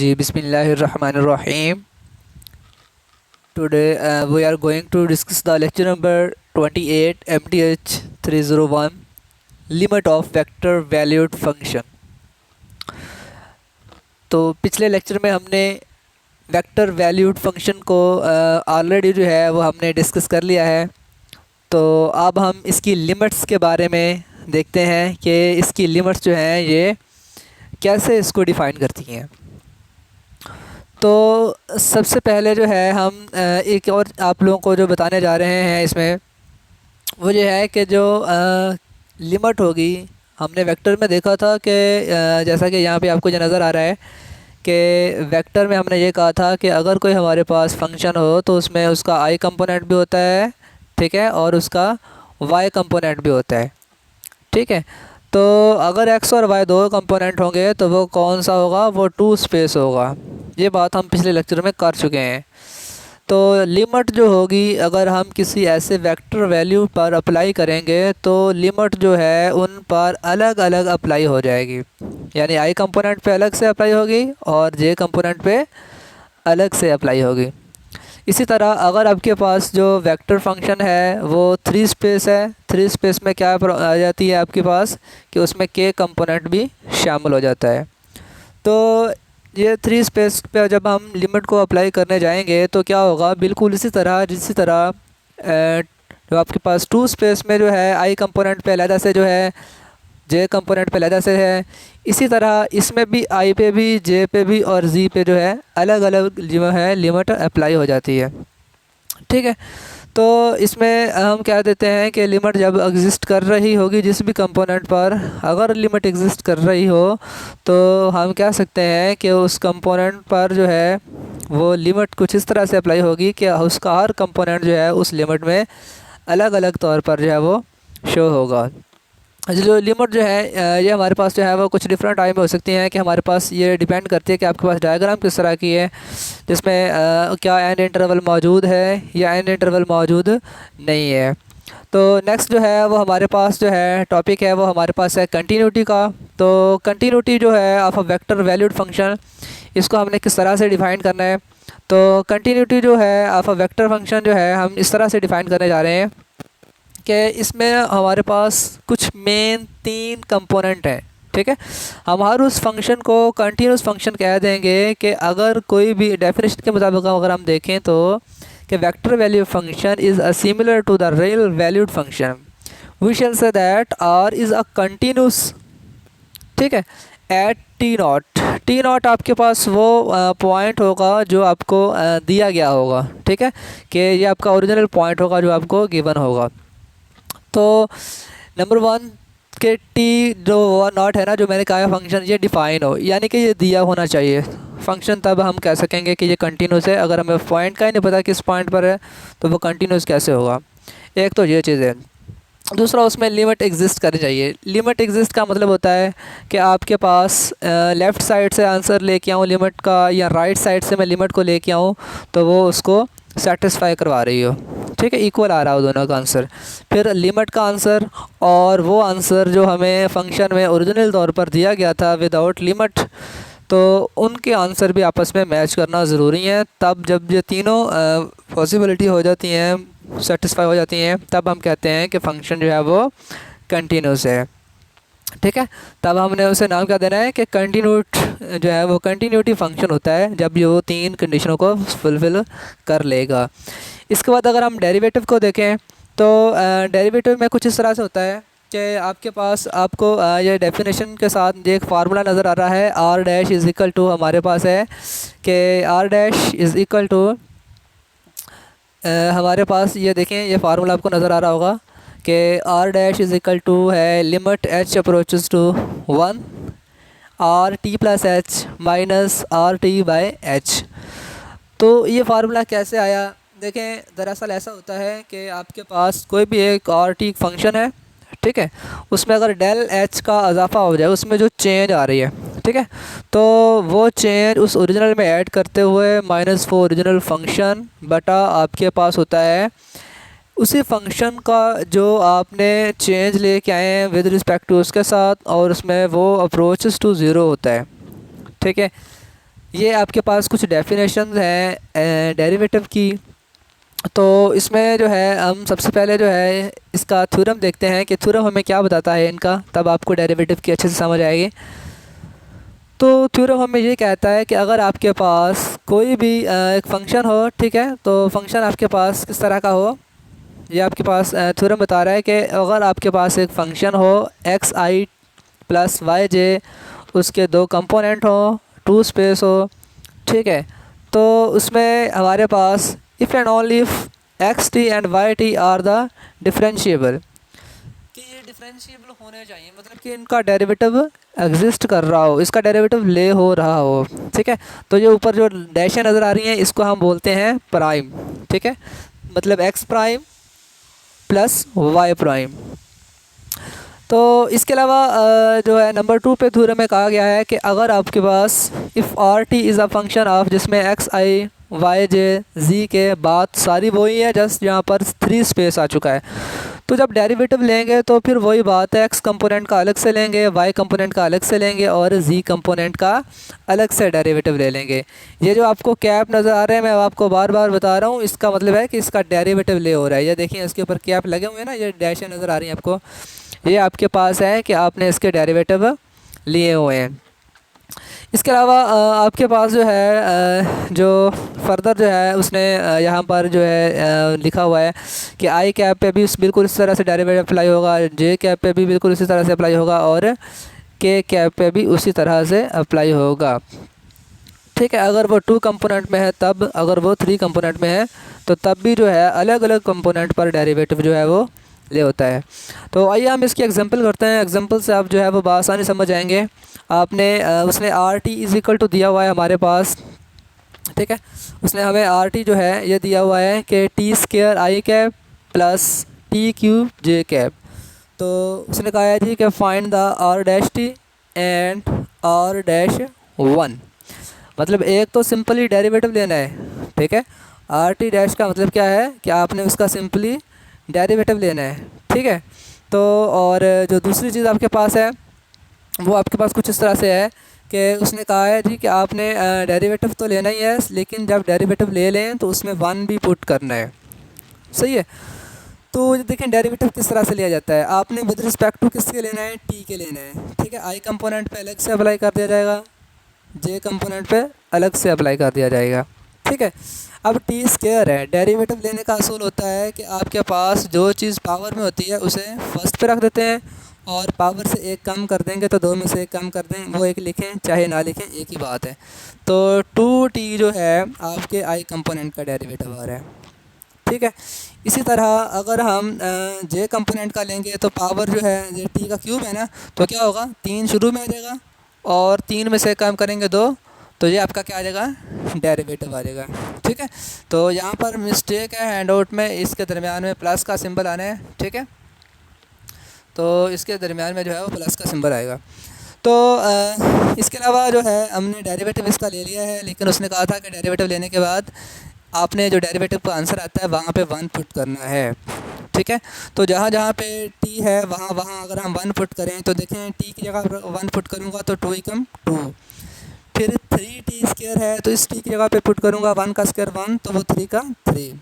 जी बिस्मिल्लाहिर्रहमानिर्रहीम। Today we are going to discuss the lecture number 28 MTH 301 limit of vector valued function। तो पिछले lecture में हमने vector valued function को already जो है वो हमने डिस्कस कर लिया है। तो अब हम इसकी लिमिट्स के बारे में देखते हैं कि इसकी लिमिट्स जो हैं ये कैसे इसको डिफ़ाइन करती हैं। तो सबसे पहले जो है हम एक और आप लोगों को जो बताने जा रहे हैं इसमें वो ये है कि जो लिमिट होगी, हमने वेक्टर में देखा था कि जैसा कि यहाँ पे आपको जो नज़र आ रहा है कि वेक्टर में हमने ये कहा था कि अगर कोई हमारे पास फंक्शन हो तो उसमें उसका आई कंपोनेंट भी होता है, ठीक है, और उसका वाई कंपोनेंट भी होता है, ठीक है। तो अगर एक्स और वाई दो कंपोनेंट होंगे तो वो कौन सा होगा, वो टू स्पेस होगा। ये बात हम पिछले लेक्चर में कर चुके हैं। तो लिमिट जो होगी, अगर हम किसी ऐसे वेक्टर वैल्यू पर अप्लाई करेंगे तो लिमिट जो है उन पर अलग अलग अप्लाई हो जाएगी, यानी आई कंपोनेंट पे अलग से अप्लाई होगी और जे कंपोनेंट पे अलग से अप्लाई होगी। इसी तरह अगर आपके पास जो वेक्टर फंक्शन है वो थ्री स्पेस है, थ्री स्पेस में क्या आ जाती है आपके पास कि उसमें के कंपोनेंट भी शामिल हो जाता है। तो ये थ्री स्पेस पे जब हम लिमिट को अप्लाई करने जाएंगे तो क्या होगा, बिल्कुल इसी तरह जो आपके पास टू स्पेस में जो है आई कंपोनेंट पे अलहदा से जो है जे कंपोनेंट पे अलहदा से है, इसी तरह इसमें भी आई पे भी, जे पे भी और जी पे जो है अलग अलग जो है लिमिट अप्लाई हो जाती है, ठीक है। तो इसमें हम क्या देते हैं कि लिमिट जब एग्जिस्ट कर रही होगी जिस भी कंपोनेंट पर, अगर लिमिट एग्जिस्ट कर रही हो तो हम कह सकते हैं कि उस कंपोनेंट पर जो है वो लिमिट कुछ इस तरह से अप्लाई होगी कि उसका हर कंपोनेंट जो है उस लिमिट में अलग अलग तौर पर जो है वो शो होगा। जो लिमिट जो है ये हमारे पास जो है वो कुछ डिफरेंट टाइम में हो सकती हैं कि हमारे पास ये डिपेंड करती है कि आपके पास डायग्राम किस तरह की है, जिसमें क्या एंड इंटरवल मौजूद है या एंड इंटरवल मौजूद नहीं है। तो नेक्स्ट जो है वो हमारे पास जो है टॉपिक है वो हमारे पास है कंटिन्यूटी का। तो कंटिन्यूटी जो है of a vector valued function, इसको हमने किस तरह से डिफ़ाइन करना है। तो कंटिन्यूटी जो है ऑफ अ वेक्टर फंक्शन जो है हम इस तरह से डिफ़ाइन करने जा रहे हैं कि इसमें हमारे पास कुछ मेन तीन कंपोनेंट हैं, ठीक है। हम हर उस फंक्शन को कंटिन्यूस फंक्शन कह देंगे कि अगर कोई भी डेफिनेशन के मुताबिक अगर हम देखें तो कि vector value function is a similar to the real valued function, we shall say that R is a continuous, ठीक है, at T not. T not आपके पास वो पॉइंट होगा जो आपको दिया गया होगा, ठीक है, कि ये आपका ओरिजिनल पॉइंट होगा जो आपको गिवन होगा। तो नंबर वन के टी जो नॉट है ना, जो मैंने कहा है फंक्शन ये डिफ़ाइन हो, यानी कि ये दिया होना चाहिए फंक्शन, तब हम कह सकेंगे कि ये कंटिन्यूस है। अगर हमें पॉइंट का ही नहीं पता किस पॉइंट पर है तो वो कंटिन्यूस कैसे होगा। एक तो ये चीज़ है। दूसरा, उसमें लिमिट एग्जिस्ट करनी चाहिए। लिमिट एग्जिस्ट का मतलब होता है कि आपके पास लेफ़्ट साइड से आंसर लेके आऊँ लिमिट का या राइट साइड से मैं लिमिट को लेके आऊँ तो वो उसको सेटिस्फाई करवा रही हो, ठीक है, इक्वल आ रहा हो दोनों का आंसर। फिर लिमिट का आंसर और वो आंसर जो हमें फंक्शन में ओरिजिनल तौर पर दिया गया था विदाउट लिमिट, तो उनके आंसर भी आपस में मैच करना ज़रूरी है। तब जब ये तीनों पॉसिबिलिटी हो जाती हैं, सेटिस्फाई हो जाती हैं, तब हम कहते हैं कि फ़ंक्शन जो है वो कंटिन्यूस है, ठीक है। तब हमने उसे नाम क्या देना है कि कंटिन्यूट जो है वो कंटिन्यूटी फंक्शन होता है जब ये वो तीन कंडीशनों को फुलफ़िल कर लेगा। इसके बाद अगर हम डेरिवेटिव को देखें तो डेरिवेटिव में कुछ इस तरह से होता है कि आपके पास आपको ये डेफिनेशन के साथ एक फार्मूला नज़र आ रहा है, R dash is equal to, हमारे पास है कि R dash is equal to, हमारे पास ये देखें ये फार्मूला आपको नज़र आ रहा होगा कि R dash is equal to है limit H approaches to 1 R T plus H minus R T by H. तो ये फार्मूला कैसे आया, देखें, दरअसल ऐसा होता है कि आपके पास कोई भी एक आर टी फंक्शन है, ठीक है, उसमें अगर डेल एच का इजाफा हो जाए, उसमें जो चेंज आ रही है, ठीक है, तो वो चेंज उस ओरिजिनल में ऐड करते हुए -4 ओरिजिनल फंक्शन बटा आपके पास होता है उसी फंक्शन का जो आपने चेंज लेके आए हैं विद रिस्पेक्ट टू उसके साथ, और उसमें वो अप्रोचेस टू ज़ीरो होता है, ठीक है। ये आपके पास कुछ डेफिनेशंस हैं डेरिवेटिव की। तो इसमें जो है हम सबसे पहले जो है इसका थ्योरम देखते हैं कि थ्योरम हमें क्या बताता है इनका, तब आपको डेरिवेटिव की अच्छे से समझ आएगी। तो थ्योरम हमें ये कहता है कि अगर आपके पास कोई भी एक फंक्शन हो, ठीक है, तो फंक्शन आपके पास किस तरह का हो, ये आपके पास थ्योरम बता रहा है कि अगर आपके पास एक फ़ंक्शन हो एक्स आई प्लस वाई जे, उसके दो कंपोनेंट हो, टू स्पेस हो, ठीक है, तो उसमें हमारे पास if and only if X T and Y T are the differentiable, कि ये डिफरेंशिएबल होने चाहिए, मतलब कि इनका डेरिवेटिव एग्जिस्ट कर रहा हो, इसका डेरिवेटिव ले हो रहा हो, ठीक है। तो ये ऊपर जो डैशें नज़र आ रही हैं इसको हम बोलते हैं प्राइम, ठीक है, मतलब X prime plus Y prime. तो इसके अलावा जो है नंबर 2 पे थ्योरम में कहा गया है कि अगर आपके पास if R T is a function of, जिसमें X I Y J Z के बाद सारी वही है, जस्ट यहाँ पर 3 स्पेस आ चुका है, तो जब डेरिवेटिव लेंगे तो फिर वही बात है, एक्स कंपोनेंट का अलग से लेंगे, वाई कंपोनेंट का अलग से लेंगे और जी कंपोनेंट का अलग से डेरिवेटिव ले लेंगे। ये जो आपको कैप नज़र आ रहे हैं, मैं आपको बार बार बता रहा हूँ, इसका मतलब है कि इसका डेरिवेटिव ले हो रहा है। ये देखिए इसके ऊपर कैप लगे हुए हैं ना, ये डैशें नज़र आ रही हैं आपको, ये आपके पास है कि आपने इसके डेरिवेटिव लिए हुए हैं। इसके अलावा आपके पास जो है जो फर्दर जो है उसने यहाँ पर जो है लिखा हुआ है कि आई कैप पे भी बिल्कुल इस तरह से डेरिवेटिव अप्लाई होगा, जे कैप पे भी बिल्कुल इसी तरह से अप्लाई होगा और के कैप पे भी उसी तरह से अप्लाई होगा, ठीक है। अगर वो 2 कंपोनेंट में है तब, अगर वो 3 कंपोनेंट में है तो तब भी जो है अलग अलग कंपोनेंट पर डेरिवेटिव जो है वो ले होता है। तो आइए हम इसकी एग्जांपल करते हैं, एग्जांपल से आप जो है वो बआसानी समझ जाएंगे। आपने उसने r T is equal to दिया हुआ है हमारे पास, ठीक है, उसने हमें आर टी जो है ये दिया हुआ है कि t square i cap plus t cube j cap. तो उसने कहा है जी कि find the r dash t and r dash one, मतलब एक तो सिंपली डेरिवेटिव लेना है, ठीक है, आर टी डैश का मतलब क्या है कि आपने उसका सिंपली डेरिवेटिव लेना है, ठीक है। तो और जो दूसरी चीज़ आपके पास है वो आपके पास कुछ इस तरह से है कि उसने कहा है जी कि आपने डेरिवेटिव तो लेना ही है, लेकिन जब डेरिवेटिव ले लें तो उसमें वन भी पुट करना है, सही है। तो ये देखें डेरिवेटिव किस तरह से लिया जाता है, आपने विद रिस्पेक्ट टू किसके लेना है, टी के लेना है, ठीक है। आई कंपोनेंट पे अलग से अप्लाई कर दिया जाएगा, जे कंपोनेंट पे अलग से अप्लाई कर दिया जाएगा, ठीक है। अब टी स्क्वायर है, डेरिवेटिव लेने का असूल होता है कि आपके पास जो चीज़ पावर में होती है उसे फर्स्ट पे रख देते हैं और पावर से एक कम कर देंगे तो दो में से एक कम कर दें, वो एक लिखें चाहे ना लिखें एक ही बात है। तो 2t जो है आपके आई कंपोनेंट का डेरिवेटिव आ रहा है, ठीक है। इसी तरह अगर हम जे कंपोनेंट का लेंगे तो पावर जो है ये टी का क्यूब है ना, तो क्या होगा 3 शुरू में आ जाएगा और 3 में से कम करेंगे 2, तो ये आपका क्या आ जाएगा डेरिवेटिव आ जाएगा, ठीक है। तो यहाँ पर मिस्टेक है हैंडआउट में, इसके दरमियान में प्लस का सिंबल आना है, ठीक है। तो इसके दरमियान में जो है वो प्लस का सिंबल आएगा। तो इसके अलावा जो है हमने डेरिवेटिव इसका ले लिया है, लेकिन उसने कहा था कि डेरिवेटिव लेने के बाद आपने जो डेरिवेटिव का आंसर आता है वहाँ पे 1 पुट करना है, ठीक है। तो जहाँ जहाँ पे t है वहाँ वहाँ अगर हम 1 पुट करें तो देखें t की जगह पर 1 पुट करूँगा तो 2 एकम 2, फिर 3t स्क्वायर है तो इस t की जगह पे पुट करूँगा 1 का स्क्वायर 1 तो वो 3 का 3,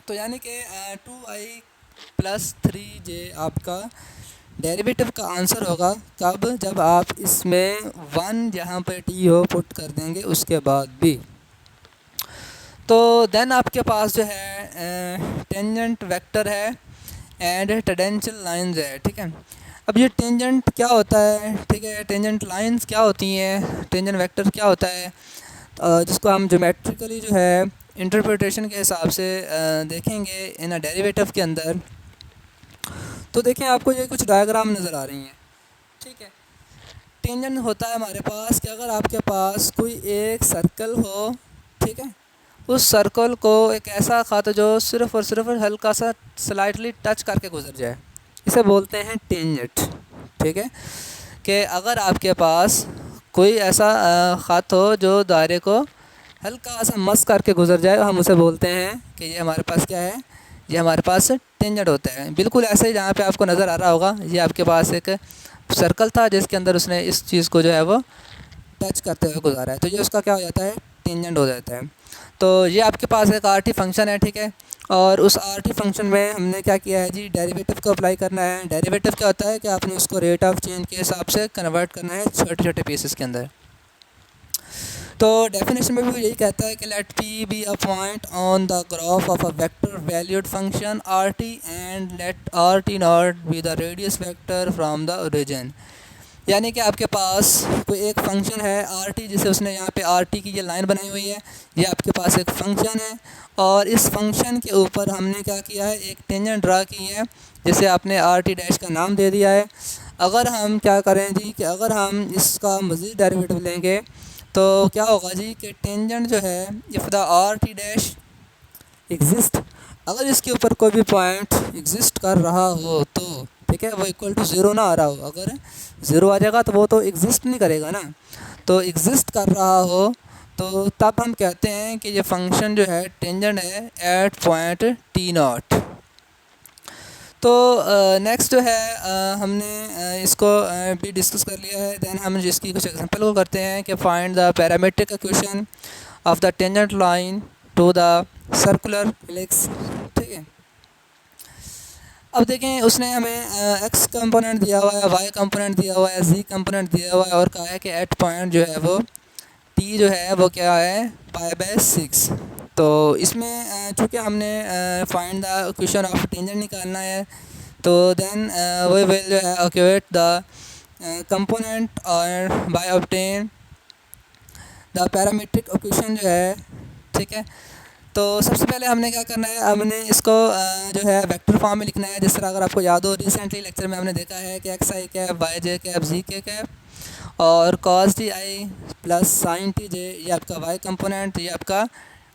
तो यानी कि 2i प्लस 3j आपका डेरिवेटिव का आंसर होगा कब, जब आप इसमें 1 जहाँ पे t हो पुट कर देंगे उसके बाद भी। तो देन आपके पास जो है टेंजेंट वेक्टर है एंड टेंजेंशियल लाइंस है, ठीक है। अब ये टेंजेंट क्या होता है, ठीक है, टेंजेंट लाइंस क्या होती हैं, टेंजेंट वेक्टर क्या होता है, जिसको हम ज्योमेट्रिकली जो है इंटरप्रिटेशन के हिसाब से देखेंगे इन अ डेरिवेटिव के अंदर। तो देखें आपको ये कुछ डायग्राम नज़र आ रही हैं, ठीक है। टेंजेंट होता है हमारे पास कि अगर आपके पास कोई एक सर्कल हो, ठीक है, उस सर्कल को एक ऐसा ख़त जो सिर्फ़ और सिर्फ हल्का सा स्लाइटली टच करके गुजर जाए, इसे बोलते हैं टेंजेंट, ठीक है। कि अगर आपके पास कोई ऐसा ख़त हो जो दायरे को हल्का सा मस करके गुजर जाए, हम उसे बोलते हैं कि ये हमारे पास क्या है, ये हमारे पास टेंजेंट होता है। बिल्कुल ऐसे ही जहाँ पे आपको नज़र आ रहा होगा, ये आपके पास एक सर्कल था जिसके अंदर उसने इस चीज़ को जो है वो टच करते हुए गुजारा है, तो ये उसका क्या हो जाता है, टेंजेंट हो जाता है। तो ये आपके पास एक आर टी फंक्शन है, ठीक है। और उस आर टी फंक्शन में हमने क्या किया है जी, डेरिवेटिव को अप्लाई करना है। डेरिवेटिव क्या होता है कि आपने उसको रेट ऑफ चेंज के हिसाब से कन्वर्ट करना है छोटे छोटे पीसेस के अंदर। तो डेफिनेशन में भी यही कहता है कि let p be a point on the graph of a vector valued function r t and let r t nought be the radius vector from the origin. यानी कि आपके पास कोई एक फंक्शन है आर टी, जिसे उसने यहाँ पे आर टी की ये लाइन बनाई हुई है, ये आपके पास एक फंक्शन है। और इस फंक्शन के ऊपर हमने क्या किया है, एक टेंजेंट ड्रा की है, जिसे आपने आर टी डैश का नाम दे दिया है। अगर हम क्या करें जी, कि अगर हम इसका मज़ीद डेरिवेटिव लेंगे तो क्या होगा जी, कि टेंजेंट जो है if the R T dash exist, अगर इसके ऊपर कोई भी पॉइंट एग्जिस्ट कर रहा हो तो, ठीक है, वो इक्वल टू ज़ीरो ना आ रहा हो। अगर ज़ीरो आ जाएगा तो वो तो एग्जिस्ट नहीं करेगा ना, तो एग्जिस्ट कर रहा हो तो तब हम कहते हैं कि ये फंक्शन जो है टेंजेंट है एट पॉइंट टी नॉट। तो नेक्स्ट जो है हमने इसको भी डिस्कस कर लिया है। दैन हम जिसकी कुछ एग्जांपल को करते हैं कि find the parametric equation of the tangent line to the circular helix, ठीक है। अब देखें, उसने हमें एक्स कंपोनेंट दिया हुआ है, वाई कंपोनेंट दिया हुआ है, जी कंपोनेंट दिया हुआ है, और कहा है कि एट पॉइंट जो है वो टी जो है वो क्या है, π/6। तो इसमें चूँकि हमने find the equation of tangent निकालना है, तो देन वी विल जो है एक्यूएट द कंपोनेंट और by obtain the parametric equation जो है, ठीक है। तो सबसे पहले हमने क्या करना है, हमने इसको जो है वेक्टर फॉर्म में लिखना है। जिस तरह अगर आपको याद हो, रिसेंटली लेक्चर में हमने देखा है कि X I cap, Y J cap, Z K cap और cos T I plus sine T J, ये आपका वाई कंपोनेंट, ये आपका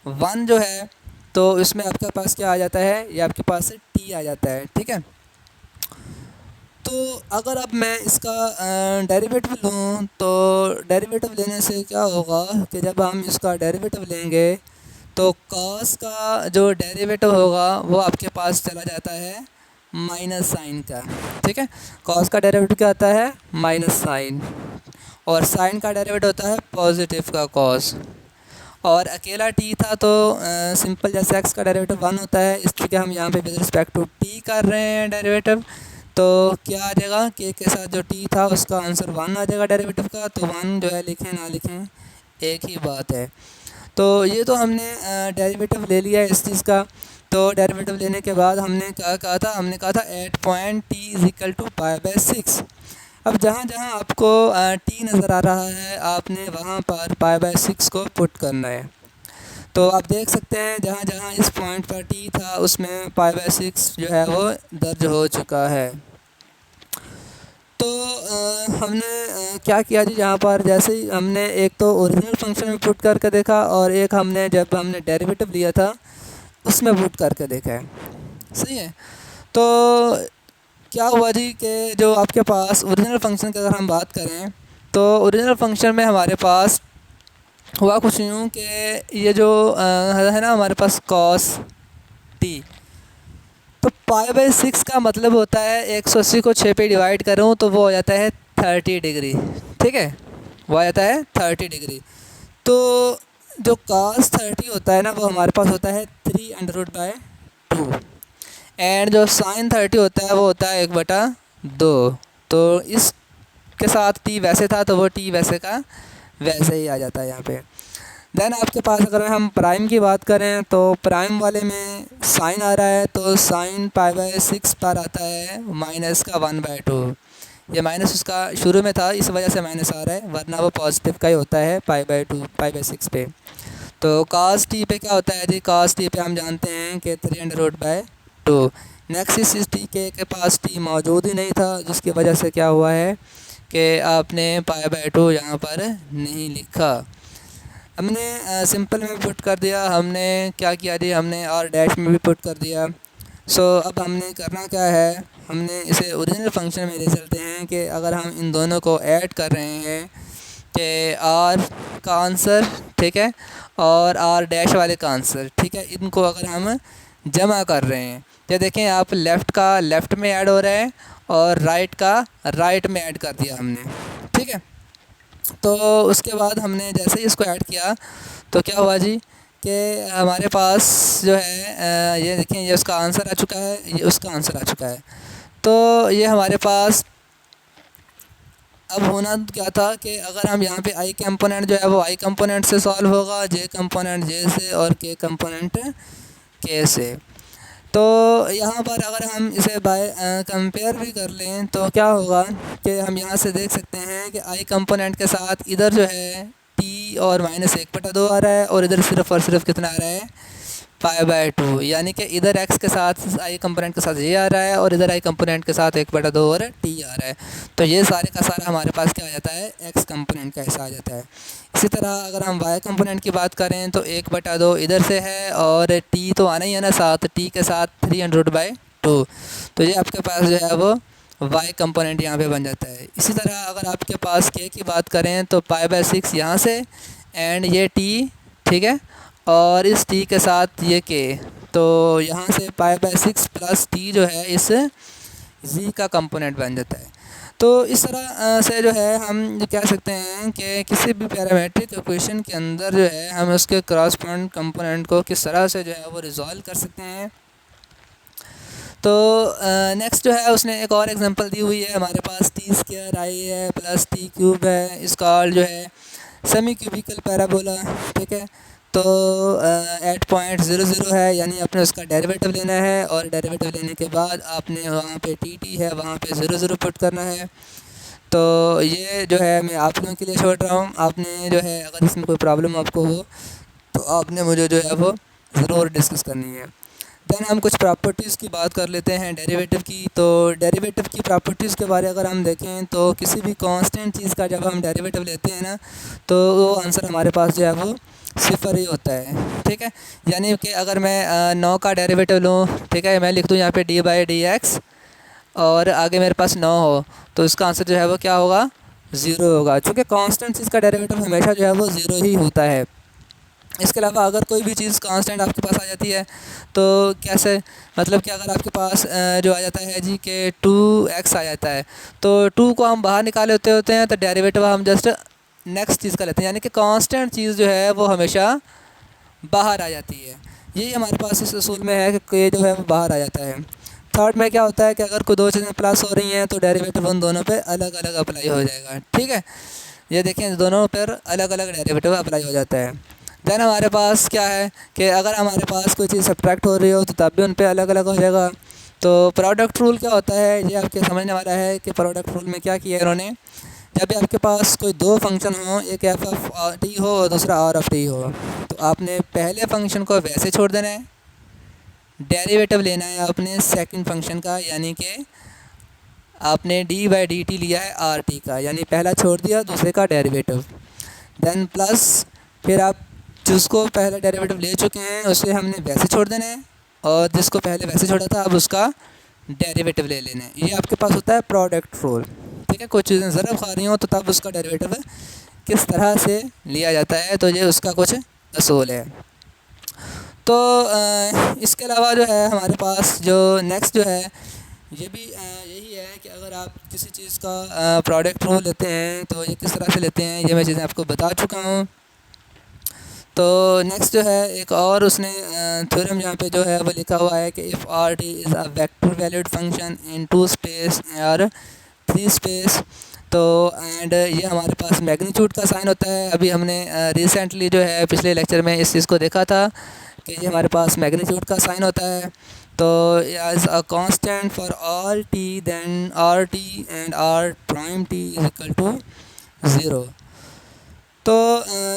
वन जो है, तो इसमें आपके पास क्या आ जाता है, ये आपके पास टी आ जाता है, ठीक है। तो अगर अब मैं इसका डेरिवेटिव लूँ, तो डेरिवेटिव लेने से क्या होगा कि जब हम इसका डेरिवेटिव लेंगे तो कॉस का जो डेरिवेटिव होगा वो आपके पास चला जाता है माइनस साइन का, ठीक है। कॉस का डेरिवेटिव क्या आता है, माइनस साइन, और साइन का डेरिवेटिव होता है पॉजिटिव का कॉस। और अकेला टी था तो सिंपल जैसे एक्स का डेरिवेटिव वन होता है, इसलिए हम यहाँ पे विद रिस्पेक्ट टू टी कर रहे हैं डेरिवेटिव, तो क्या आ जाएगा, के साथ जो टी था उसका आंसर वन आ जाएगा डेरिवेटिव का। तो वन जो है लिखें ना लिखें एक ही बात है। तो ये तो हमने डेरिवेटिव ले लिया है इस चीज़ का। तो डेरिवेटिव लेने के बाद हमने क्या कहा था, हमने कहा था at point T is equal to π/6। अब जहाँ जहाँ आपको टी नज़र आ रहा है, आपने वहाँ पर π/6 को पुट करना है। तो आप देख सकते हैं जहाँ जहाँ इस पॉइंट पर टी था उसमें π/6 जो है वो दर्ज हो चुका है। तो हमने क्या किया जी, यहाँ पर जैसे ही हमने एक तो ओरिजिनल फंक्शन में पुट करके देखा, और एक हमने जब हमने डेरिवेटिव लिया था उसमें पुट करके देखा है, सही है। तो क्या हुआ जी कि जो आपके पास ओरिजिनल फंक्शन की अगर हम बात करें, तो ओरिजिनल फंक्शन में हमारे पास हुआ कुछ यूँ कि ये जो है ना हमारे पास कॉस टी, तो π/6 का मतलब होता है 180 को 6 पे डिवाइड करूँ तो वो हो जाता है 30 डिग्री, ठीक है, वो आ जाता है 30 डिग्री। तो जो cos 30 होता है ना, वो हमारे पास होता है 3√2, एंड जो sin 30 होता है वो होता है 1/2। तो इसके साथ t वैसे था तो वो t वैसे का वैसे ही आ जाता है यहाँ पे। देन आपके पास अगर हम प्राइम की बात करें, तो प्राइम वाले में साइन आ रहा है, तो साइन π/6 पर आता है माइनस का 1/2। ये माइनस उसका शुरू में था, इस वजह से माइनस आ रहा है, वरना वो पॉजिटिव का ही होता है π/6 पे। तो cos t पे क्या होता है जी, cos t पे हम जानते हैं कि 3√2। नेक्स्ट इस टी के पास t मौजूद ही नहीं था, जिसकी वजह से क्या हुआ है कि आपने π/2 यहाँ पर नहीं लिखा, हमने सिंपल में पुट कर दिया। हमने क्या किया जी, हमने और डैश में भी पुट कर दिया। सो अब हमने करना क्या है, हमने इसे ओरिजिनल फंक्शन में ले चलते हैं कि अगर हम इन दोनों को ऐड कर रहे हैं कि आर का आंसर, ठीक है, और आर डैश वाले का आंसर, ठीक है, इनको अगर हम जमा कर रहे हैं, तो देखें आप लेफ़्ट का लेफ़्ट में ऐड हो रहा है और राइट का राइट में ऐड कर दिया हमने, ठीक है। तो उसके बाद हमने जैसे ही इसको ऐड किया तो क्या हुआ जी कि हमारे पास जो है ये देखें, ये उसका आंसर आ चुका है, ये उसका आंसर आ चुका है। तो ये हमारे पास अब होना क्या था कि अगर हम यहाँ पे आई कंपोनेंट जो है वो आई कंपोनेंट से सॉल्व होगा, जे कंपोनेंट जे से, और के कंपोनेंट के से। तो यहाँ पर अगर हम इसे बाय कंपेयर भी कर लें तो क्या होगा कि हम यहाँ से देख सकते हैं कि आई कंपोनेंट के साथ इधर जो है टी और -1/2 आ रहा है, और इधर सिर्फ़ और सिर्फ कितना आ रहा है, π/2। यानी कि इधर x के साथ आई कंपोनेंट के साथ ये आ रहा है, और इधर आई कंपोनेंट के साथ 1/2 और t आ रहा है। तो ये सारे का सारा हमारे पास क्या आ जाता है, x कंपोनेंट का हिस्सा आ जाता है। इसी तरह अगर हम y कंपोनेंट की बात करें तो 1/2 इधर से है, और t तो आना ही है ना साथ, t के साथ 300/2। तो ये आपके पास जो है वो y कंपोनेंट यहाँ पे बन जाता है। इसी तरह अगर आपके पास k की बात करें तो π/6 यहाँ से, एंड ये t, ठीक है, और इस t के साथ ये k, तो यहाँ से π/6 प्लस t जो है इस z का कंपोनेंट बन जाता है। तो इस तरह से जो है हम ये कह सकते हैं कि किसी भी पैरामेट्रिक इक्वेशन के अंदर जो है हम उसके क्रॉसपोंड कंपोनेंट को किस तरह से जो है वो रिजॉल्व कर सकते हैं। तो नेक्स्ट जो है उसने एक और एग्जांपल दी हुई है, हमारे पास t² आई है प्लस t³ है, इसका जो है सेमी क्यूबिकल पैराबोला, ठीक है। तो एट पॉइंट 0 है, यानी आपने उसका डेरिवेटिव लेना है, और डेरिवेटिव लेने के बाद आपने वहाँ पे टी है वहाँ पे 0 पुट करना है। तो ये जो है मैं आप लोगों के लिए छोड़ रहा हूँ, आपने जो है अगर इसमें कोई प्रॉब्लम आपको हो तो आपने मुझे जो है वो ज़रूर डिस्कस करनी है। देन हम कुछ प्रॉपर्टीज़ की बात कर लेते हैं डेरिवेटिव की। तो डेरिवेटिव की प्रॉपर्टीज़ के बारे अगर हम देखें तो किसी भी कांस्टेंट चीज़ का जब हम डेरिवेटिव लेते हैं ना, तो वो आंसर हमारे पास जो है वो सिफर ही होता है, ठीक है। यानी कि अगर मैं 9 का डेरिवेटिव लूँ, ठीक है, मैं लिख दूँ यहाँ पे d/dx, और आगे मेरे पास 9 हो, तो इसका आंसर जो है वो क्या होगा, 0 होगा, क्योंकि कांस्टेंट चीज़ का डेरिवेटिव हमेशा जो है वो 0 ही होता है। इसके अलावा अगर कोई भी चीज़ कांस्टेंट आपके पास आ जाती है तो कैसे, मतलब कि अगर आपके पास जो आ जाता है जी कि 2x आ जाता है, तो 2 को हम बाहर निकाले होते हैं तो डेरिवेटिव हम जस्ट नेक्स्ट चीज़ का लेते हैं, यानी कि कांस्टेंट चीज़ जो है वो हमेशा बाहर आ जाती है। यही हमारे पास इस असूल में है कि ये जो है वो बाहर आ जाता है। थर्ड में क्या होता है कि अगर कोई दो चीज़ें प्लस हो रही हैं तो डेरिवेटिव उन दोनों पे अलग अलग अप्लाई हो जाएगा, ठीक है। ये देखें, दोनों पर अलग अलग डेरिवेटिव अप्लाई हो जाता है। देन हमारे पास क्या है कि अगर हमारे पास कोई चीज़ सब्ट्रैक्ट हो रही हो तो तब भी उन पे अलग अलग हो जाएगा। तो प्रोडक्ट रूल क्या होता है, ये आपके समझने वाला है कि प्रोडक्ट रूल में क्या किया है इन्होंने। जब भी आपके पास कोई दो फंक्शन हो, एक f(t) हो और दूसरा r(t) हो, तो आपने पहले फंक्शन को वैसे छोड़ देना है, डेरिवेटिव लेना है आपने सेकंड फंक्शन का, यानी कि आपने d/dt लिया है r(t) का, यानी पहला छोड़ दिया दूसरे का डेरिवेटिव। देन प्लस फिर आप जिसको पहले डेरिवेटिव ले चुके हैं उसे हमने वैसे छोड़ देना है, और जिसको पहले वैसे छोड़ा था अब उसका डेरिवेटिव ले लेना है। ये आपके पास होता है प्रोडक्ट रूल, ठीक है। कुछ चीज़ें ज़रा खा रही हों तो तब उसका डेरिवेटिव किस तरह से लिया जाता है, तो ये उसका कुछ असूल है। तो इसके अलावा जो है हमारे पास जो नेक्स्ट जो है ये भी यही है कि अगर आप किसी चीज़ का प्रोडक्ट रूल लेते हैं तो ये किस तरह से लेते हैं, ये मैं चीज़ें आपको बता चुका हूँ। तो नेक्स्ट जो है एक और उसने थ्योरम यहाँ पे जो है वो लिखा हुआ है कि if r(t) is a vector valued function in 2 space और 3 स्पेस, तो एंड ये हमारे पास मैग्नीट्यूड का साइन होता है। अभी हमने रिसेंटली जो है पिछले लेक्चर में इस चीज़ को देखा था कि ये हमारे पास मैग्नीट्यूड का साइन होता है। तो as a constant for all t then r(t) and r'(t) is equal to 0। तो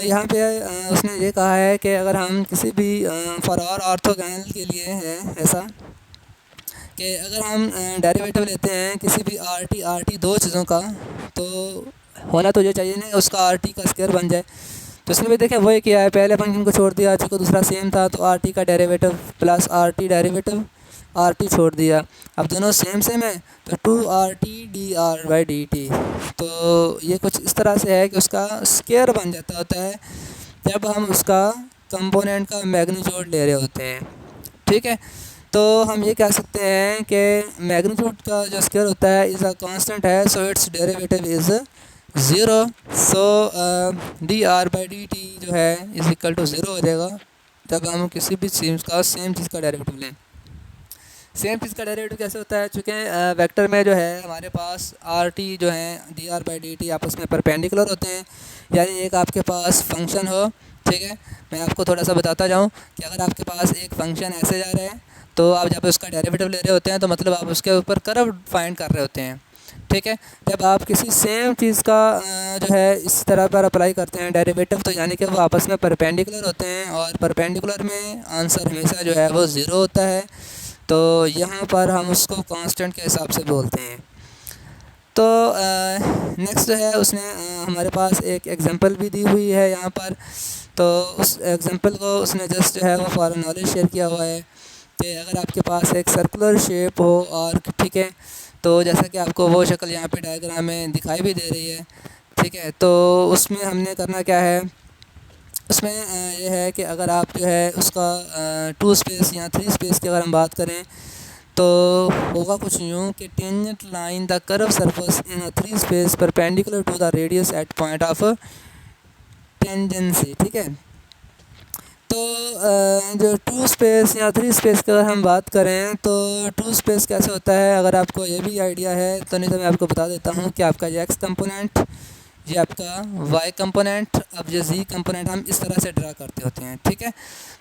यहाँ पे उसने ये कहा है कि अगर हम किसी भी फॉर और ऑर्थोगोनल के लिए है ऐसा कि अगर हम डेरिवेटिव लेते हैं किसी भी r(t) दो चीज़ों का, तो होना तो ये चाहिए ना उसका r(t) का स्क्वायर बन जाए। तो इसने भी देखें वही किया है, पहले फंक्शन को छोड़ दिया, चूँकि दूसरा सेम था तो r(t) का derivative plus r(t) derivative, r(t) छोड़ दिया, अब दोनों सेम सेम है तो 2r(t) dr/dt। तो ये कुछ इस तरह से है कि उसका स्क्वायर बन जाता होता है जब हम उसका कंपोनेंट का मैग्नीट्यूड ले रहे होते हैं, ठीक है। तो हम ये कह सकते हैं कि मैग्नीट्यूड का जो स्क्वायर होता है इज़ अ कांस्टेंट है, so it's derivative is zero. So dr/dt जो है इज इक्वल टू ज़ीरो हो जाएगा जब हम किसी भी सेम चीज़ का डेरिवेटिव लें। सेम चीज़ का डेरिवेटिव कैसे होता है, चूँकि वेक्टर में जो है हमारे पास आर टी जो है dr/dt आपस में परपेंडिकुलर होते हैं। यानी एक आपके पास फंक्शन हो, ठीक है, मैं आपको थोड़ा सा बताता जाऊँ कि अगर आपके पास एक फंक्शन ऐसे जा रहा है तो आप जब उसका डेरिवेटिव ले रहे होते हैं तो मतलब आप उसके ऊपर कर्व फाइंड कर रहे होते हैं, ठीक है। जब आप किसी सेम चीज़ का जो है इस तरह पर अप्लाई करते हैं डेरिवेटिव, तो यानी कि वो आपस में परपेंडिकुलर होते हैं और परपेंडिकुलर में आंसर हमेशा जो है वो ज़ीरो होता है। तो यहाँ पर हम उसको कांस्टेंट के हिसाब से बोलते हैं। तो नेक्स्ट जो है उसने हमारे पास एक एग्जांपल भी दी हुई है यहाँ पर। तो उस एग्जांपल को उसने जस्ट जो है वो फॉर नॉलेज शेयर किया हुआ है कि अगर आपके पास एक सर्कुलर शेप हो और ठीक है, तो जैसा कि आपको वो शक्ल यहाँ पे डायग्राम में दिखाई भी दे रही है, ठीक है। तो उसमें हमने करना क्या है, उसमें ये है कि अगर आप जो है उसका 2 स्पेस या 3 स्पेस की अगर हम बात करें तो होगा कुछ यूँ कि tangent line the curve surface in 3 space perpendicular to the radius at point of tangency, ठीक है। तो जो 2 स्पेस या 3 स्पेस की अगर हम बात करें तो 2 स्पेस कैसे होता है, अगर आपको ये भी आइडिया है तो नहीं तो मैं आपको बता देता हूँ कि आपका ये एक्स कंपोनेंट, ये आपका वाई कंपोनेंट, अब ये जी कंपोनेंट हम इस तरह से ड्रा करते होते हैं, ठीक है।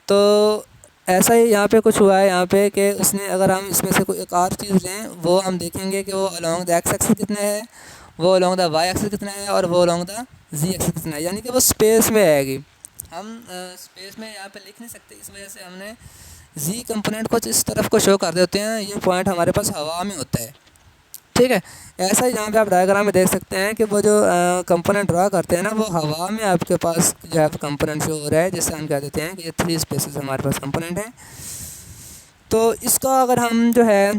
तो ऐसा ही यहाँ पे कुछ हुआ है यहाँ पे कि उसने अगर हम इसमें से कोई एक और चीज़ लें, वो हम देखेंगे कि वो अलॉन्ग द एक्स एक्सिस कितना है, वो अलॉन्ग द वाई एक्सिस कितना है और वो अलॉन्ग द जी एक्सिस कितना है, यानी कि वो स्पेस में आएगी। हम स्पेस में यहाँ पे लिख नहीं सकते, इस वजह से हमने जी कंपोनेंट को इस तरफ को शो कर देते हैं। ये पॉइंट हमारे पास हवा में होता है, ठीक है। ऐसा ही यहाँ पे आप डायग्राम में देख सकते हैं कि वो जो कंपोनेंट ड्रा करते हैं ना, वो हवा में आपके पास जो है कंपोनेंट शो हो रहा है, जिससे हम कह देते हैं कि ये 3 स्पेसेस हमारे पास कंपोनेंट है। तो इसका अगर हम जो है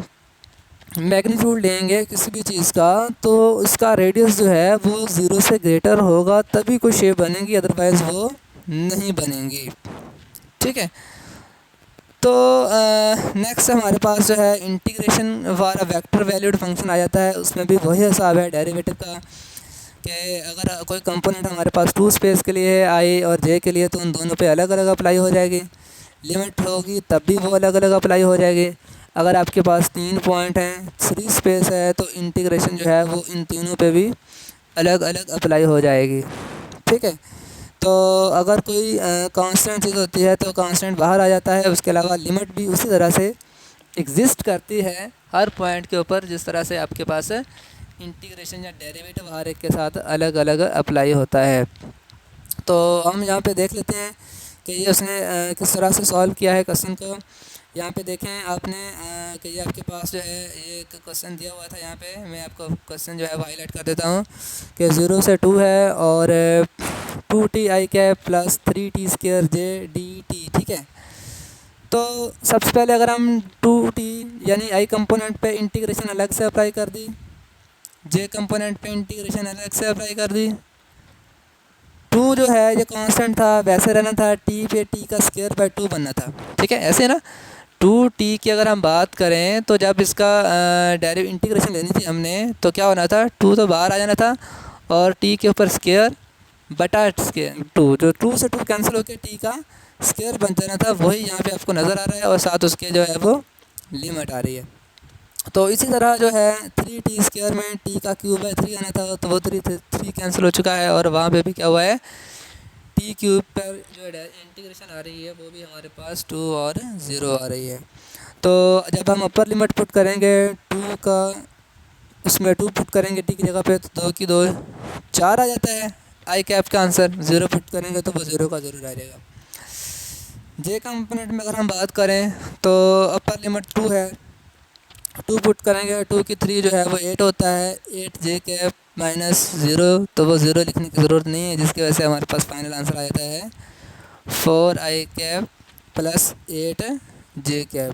मैग्नीट्यूड लेंगे किसी भी चीज़ का, तो इसका रेडियस जो है वो ज़ीरो से ग्रेटर होगा तभी कोई शेप बनेगी, अदरवाइज़ वो नहीं बनेंगी, ठीक है। तो नेक्स्ट हमारे पास जो है इंटीग्रेशन वाला वेक्टर वैल्यूड फंक्शन आ जाता है। उसमें भी वही हिसाब है डेरिवेटिव का कि अगर कोई कंपोनेंट हमारे पास 2 स्पेस के लिए है आई और जे के लिए, तो उन दोनों पे अलग अलग अप्लाई हो जाएगी। लिमिट होगी तब भी वो अलग अलग अप्लाई हो जाएगी। अगर आपके पास 3 पॉइंट हैं, 3 स्पेस है, तो इंटीग्रेशन जो है वो इन तीनों पे भी अलग अलग अप्लाई हो जाएगी, ठीक है। तो अगर कोई कांस्टेंट चीज़ होती है तो कांस्टेंट बाहर आ जाता है। उसके अलावा लिमिट भी उसी तरह से एग्जिस्ट करती है हर पॉइंट के ऊपर, जिस तरह से आपके पास इंटीग्रेशन या डेरिवेटिव हर एक के साथ अलग अलग अप्लाई होता है। तो हम यहाँ पे देख लेते हैं कि ये उसने किस तरह से सॉल्व किया है क्वेश्चन को। यहाँ पे देखें आपने कि ये आपके पास जो है एक क्वेश्चन दिया हुआ था। यहाँ पे मैं आपको क्वेश्चन जो है वो हाईलाइट कर देता हूँ कि 0 से 2 है और 2t(i) प्लस 3t² j/dt, ठीक है। तो सबसे पहले अगर हम 2t यानी i कंपोनेंट पे इंटीग्रेशन अलग से अप्लाई कर दी, j कंपोनेंट पे इंटीग्रेशन अलग से अप्लाई कर दी, 2 जो है ये कांस्टेंट था, वैसे रहना था, t पे t का स्क्वायर बाय 2 बनना था, ठीक है। ऐसे ना 2t की अगर हम बात करें तो जब इसका डायरेक्ट इंटीग्रेशन लेनी थी हमने, तो क्या होना था, 2 तो बाहर आ जाना था और t के ऊपर स्क्वायर बटा स्क्वायर 2, जो 2 से 2 कैंसिल होकर t का स्क्वायर बन जाना था, वही यहाँ पे आपको नज़र आ रहा है और साथ उसके जो है वो लिमिट आ रही है। तो इसी तरह जो है 3t² में t का क्यूब बाय 3 आना था, तो वो 3 कैंसिल हो चुका है और वहाँ पे भी क्या हुआ है, t क्यूब पर जो है इंटीग्रेशन आ रही है वो भी हमारे पास 2 और 0 आ रही है। तो जब हम अपर लिमिट पुट करेंगे 2 का, उसमें 2 पुट करेंगे t की जगह पे, तो 2 की 2 4 आ जाता है आई कैप का आंसर। 0 पुट करेंगे तो वो 0 का 0 आ जाएगा। जे कंपोनेंट में अगर हम बात करें तो अपर लिमिट 2 है, 2 पुट करेंगे, 2 की 3 जो है वो 8 होता है, 8j माइनस 0, तो वो 0 लिखने की ज़रूरत नहीं है, जिसकी वजह से हमारे पास फाइनल आंसर आ जाता है 4i प्लस 8j।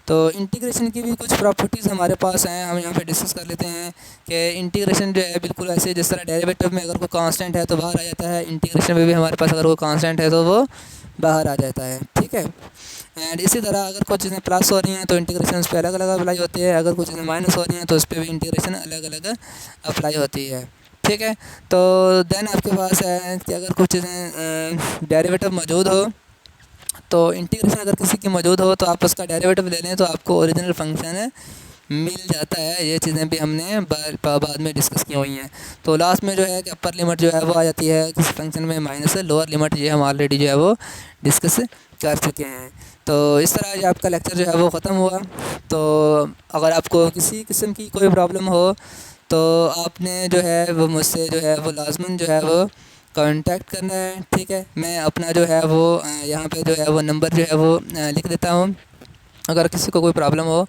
तो इंटीग्रेशन की भी कुछ प्रॉपर्टीज़ हमारे पास हैं, हम यहाँ पे डिस्कस कर लेते हैं कि इंटीग्रेशन जो है बिल्कुल ऐसे जिस तरह डेरिवेटिव में अगर कोई कांस्टेंट है तो बाहर आ जाता है, इंटीग्रेशन में भी हमारे पास अगर कोई कांस्टेंट है तो वो बाहर आ जाता है, ठीक है। एंड इसी तरह अगर कुछ चीज़ें प्लस हो रही हैं तो इंटीग्रेशन उस पर अलग अलग अप्लाई होती है, अगर कुछ चीज़ें माइनस हो रही हैं तो उस पर भी इंटीग्रेशन अलग अलग अप्लाई होती है, ठीक है। तो देन आपके पास है कि अगर कुछ चीज़ें डेरिवेटिव मौजूद हो, तो इंटीग्रेशन अगर किसी की मौजूद हो तो आप उसका डेरिवेटिव ले लें तो आपको ओरिजिनल फंक्शन मिल जाता है। ये चीज़ें भी हमने बाद में डिस्कस की हुई हैं। तो लास्ट में जो है कि अपर लिमिट जो है वो आ जाती है किसी फंक्शन में माइनस लोअर लिमिट, ये हम ऑलरेडी जो है वो डिस्कस कर चुके हैं। तो इस तरह जो आपका लेक्चर जो है वो ख़त्म हुआ। तो अगर आपको किसी किस्म की कोई प्रॉब्लम हो तो आपने जो है वो मुझसे जो है वो लाजमन जो है वो कांटेक्ट करना है। ठीक है, मैं अपना जो है वो यहाँ पे जो है वो नंबर जो है वो लिख देता हूँ। अगर किसी को कोई प्रॉब्लम हो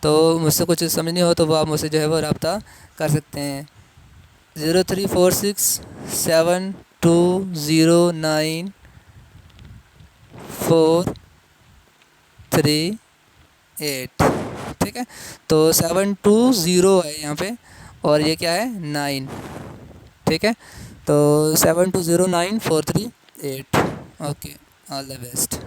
तो मुझसे कुछ समझ नहीं हो तो वो आप मुझसे जो है वो रब्ता कर सकते हैं। 0346720948। ठीक है, तो 720 है यहाँ पे और ये क्या है 9। ठीक है, तो 7209438। Okay, all the best.